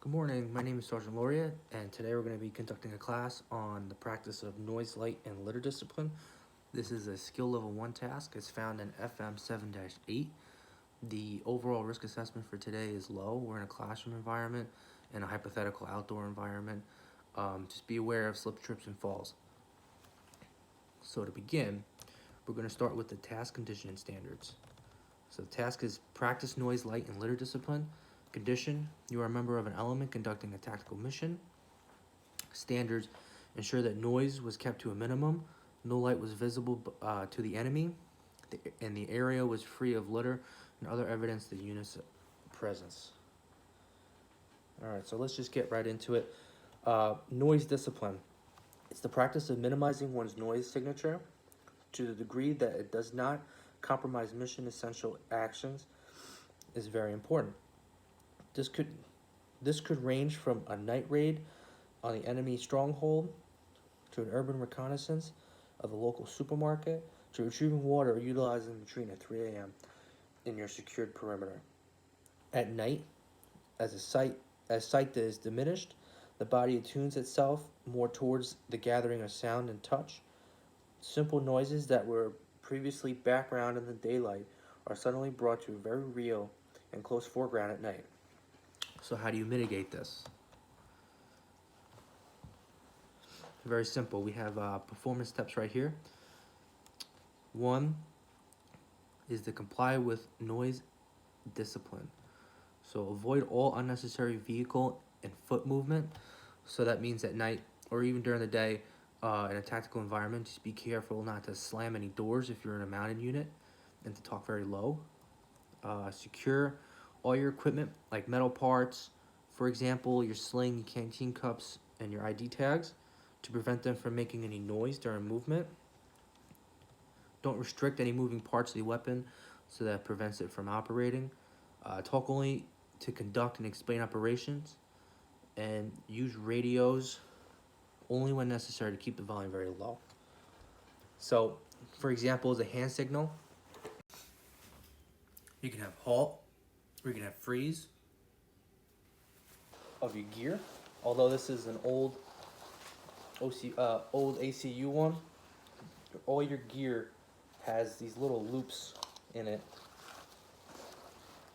Good morning, my name is Sergeant Loria, and today we're going to be conducting a class on the practice of noise, light, and litter discipline. This is a skill level 1 task. It's found in FM 7-8. The overall risk assessment for today is low. We're in a classroom environment and a hypothetical outdoor environment. Just be aware of slip, trips, and falls. So to begin, we're going to start with the task condition and standards. So the task is practice noise, light, and litter discipline. Condition, you are a member of an element conducting a tactical mission. Standards, ensure that noise was kept to a minimum, no light was visible to the enemy, and the area was free of litter and other evidence of the unit's presence. Alright, so let's just get right into it. Noise discipline. It's the practice of minimizing one's noise signature to the degree that it does not compromise mission essential actions is very important. This could range from a night raid on the enemy stronghold to an urban reconnaissance of the local supermarket to retrieving water or utilizing the latrine at 3 a.m. in your secured perimeter. At night, as sight that is diminished, the body attunes itself more towards the gathering of sound and touch. Simple noises that were previously background in the daylight are suddenly brought to a very real and close foreground at night. So how do you mitigate this? Very simple. We have performance steps right here. One is to comply with noise discipline. So avoid all unnecessary vehicle and foot movement. So that means at night or even during the day in a tactical environment, just be careful not to slam any doors if you're in a mounted unit and to talk very low. Secure all your equipment like metal parts, for example, your sling, your canteen cups, and your ID tags to prevent them from making any noise during movement. Don't restrict any moving parts of the weapon so that prevents it from operating. Talk only to conduct and explain operations, and use radios only when necessary to keep the volume very low. So, for example, as a hand signal, you can have halt, or you can have freeze of your gear. Although this is an old ACU one, all your gear has these little loops in it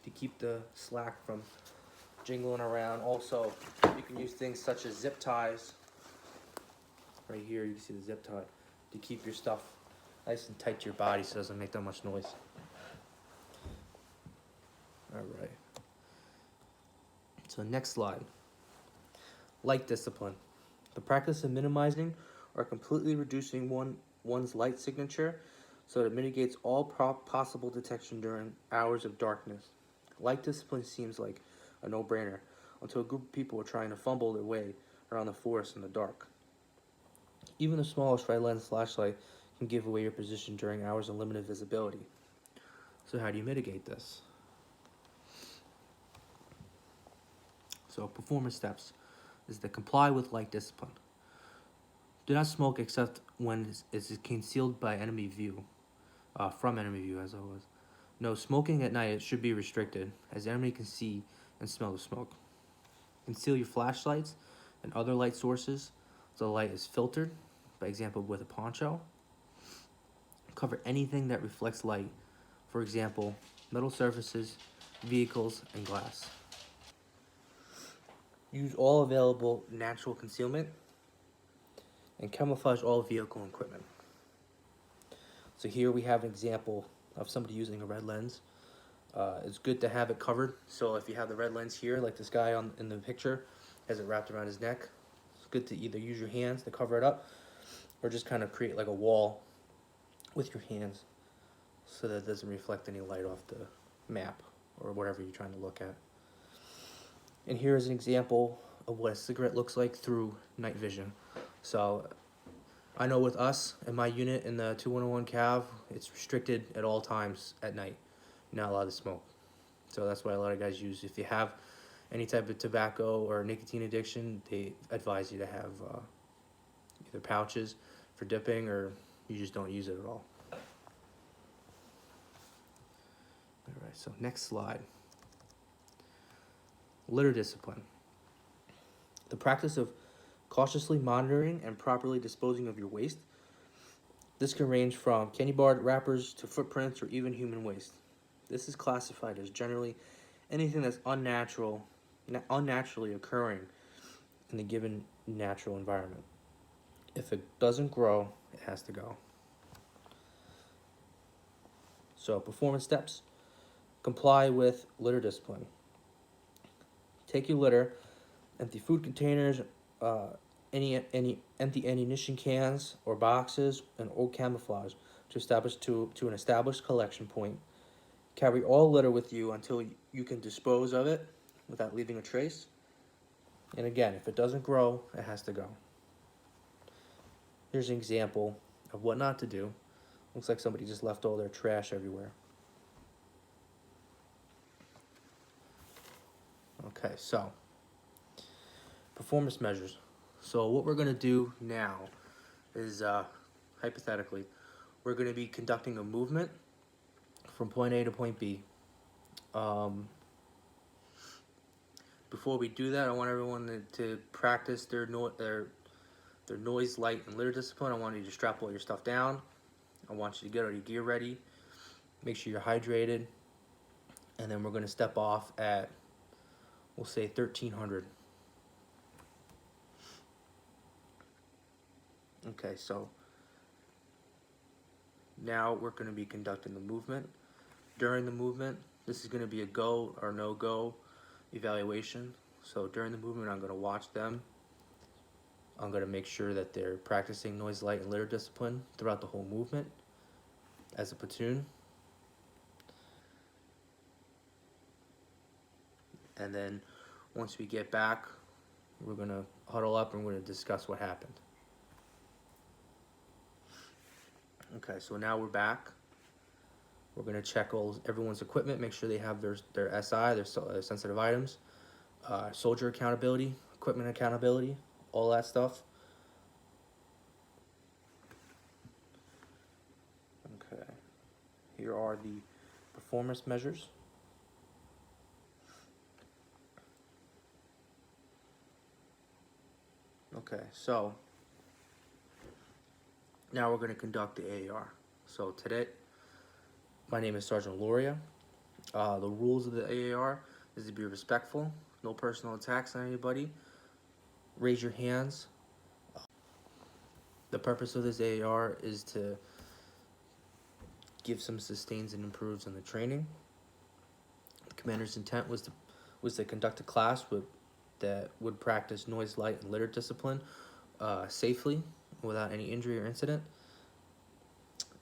to keep the slack from jingling around. Also, you can use things such as zip ties. Right here, you can see the zip tie to keep your stuff nice and tight to your body so it doesn't make that much noise. Alright. So next slide. Light discipline. The practice of minimizing or completely reducing one's light signature so that it mitigates all possible detection during hours of darkness. Light discipline seems like a no-brainer until a group of people are trying to fumble their way around the forest in the dark. Even the smallest red lens flashlight can give away your position during hours of limited visibility. So how do you mitigate this? So performance steps is to comply with light discipline. Do not smoke except when it is concealed by enemy view, from enemy view as always. No, smoking at night should be restricted as the enemy can see and smell the smoke. Conceal your flashlights and other light sources so the light is filtered, by example with a poncho. Cover anything that reflects light, for example, metal surfaces, vehicles, and glass. Use all available natural concealment and camouflage all vehicle equipment. So here we have an example of somebody using a red lens. It's good to have it covered. So if you have the red lens here, like this guy in the picture, has it wrapped around his neck. It's good to either use your hands to cover it up or just kind of create like a wall with your hands so that it doesn't reflect any light off the map or whatever you're trying to look at. And here is an example of what a cigarette looks like through night vision. So I know with us in my unit in the 2101 Cav, it's restricted at all times at night. You're not allowed to smoke. So that's why a lot of guys use. If you have any type of tobacco or nicotine addiction, they advise you to have either pouches for dipping or you just don't use it at all. All right, so next slide. Litter discipline. The practice of cautiously monitoring and properly disposing of your waste. This can range from candy bar wrappers to footprints or even human waste. This is classified as generally anything that's unnaturally occurring in a given natural environment. If it doesn't grow, it has to go. So, performance steps. Comply with litter discipline. Take your litter, empty food containers, any empty ammunition cans or boxes, and old camouflage to an established collection point. Carry all litter with you until you can dispose of it without leaving a trace. And again, if it doesn't grow, it has to go. Here's an example of what not to do. Looks like somebody just left all their trash everywhere. Okay, so performance measures. So what we're going to do now is, hypothetically, we're going to be conducting a movement from point A to point B. Before we do that, I want everyone to practice their noise, light, and litter discipline. I want you to strap all your stuff down. I want you to get all your gear ready. Make sure you're hydrated. And then we're going to step off at, we'll say, 1300. Okay, so now we're going to be conducting the movement. During the movement, this is going to be a go or no-go evaluation. So during the movement, I'm going to watch them. I'm going to make sure that they're practicing noise, light, and litter discipline throughout the whole movement as a platoon. And then once we get back, we're going to huddle up and we're going to discuss what happened. Okay, so now we're back. We're going to check everyone's equipment, make sure they have their SI, their sensitive items, soldier accountability, equipment accountability, all that stuff. Okay, here are the performance measures. Okay, so now we're going to conduct the AAR. So today, my name is Sergeant Loria. The rules of the AAR is to be respectful, no personal attacks on anybody, raise your hands. The purpose of this AAR is to give some sustains and improves on the training. The commander's intent was to conduct a class that would practice noise, light, and litter discipline safely without any injury or incident.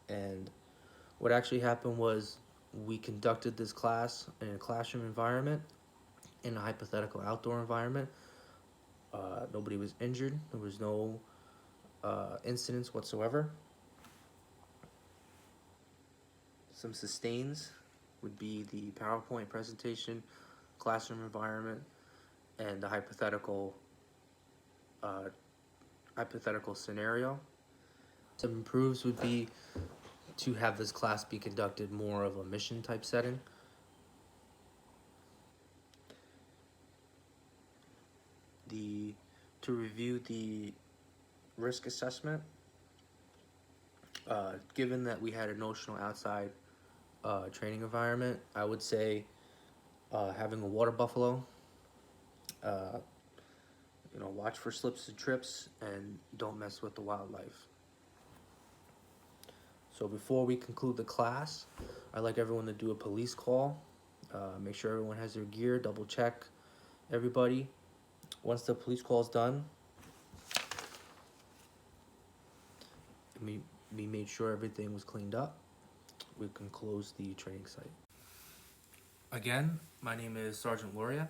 And what actually happened was we conducted this class in a classroom environment, in a hypothetical outdoor environment. Nobody was injured. There was no incidents whatsoever. Some sustains would be the PowerPoint presentation, classroom environment, and the hypothetical scenario. Some improves would be to have this class be conducted more of a mission type setting. To review the risk assessment, given that we had a notional outside training environment, I would say having a water buffalo, watch for slips and trips, and don't mess with the wildlife. So before we conclude the class, I'd like everyone to do a police call. Make sure everyone has their gear, double check everybody. Once the police call is done, we made sure everything was cleaned up, we can close the training site. Again, my name is Sergeant Loria.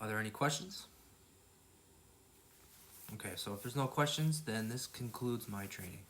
Are there any questions? Okay, so if there's no questions, then this concludes my training.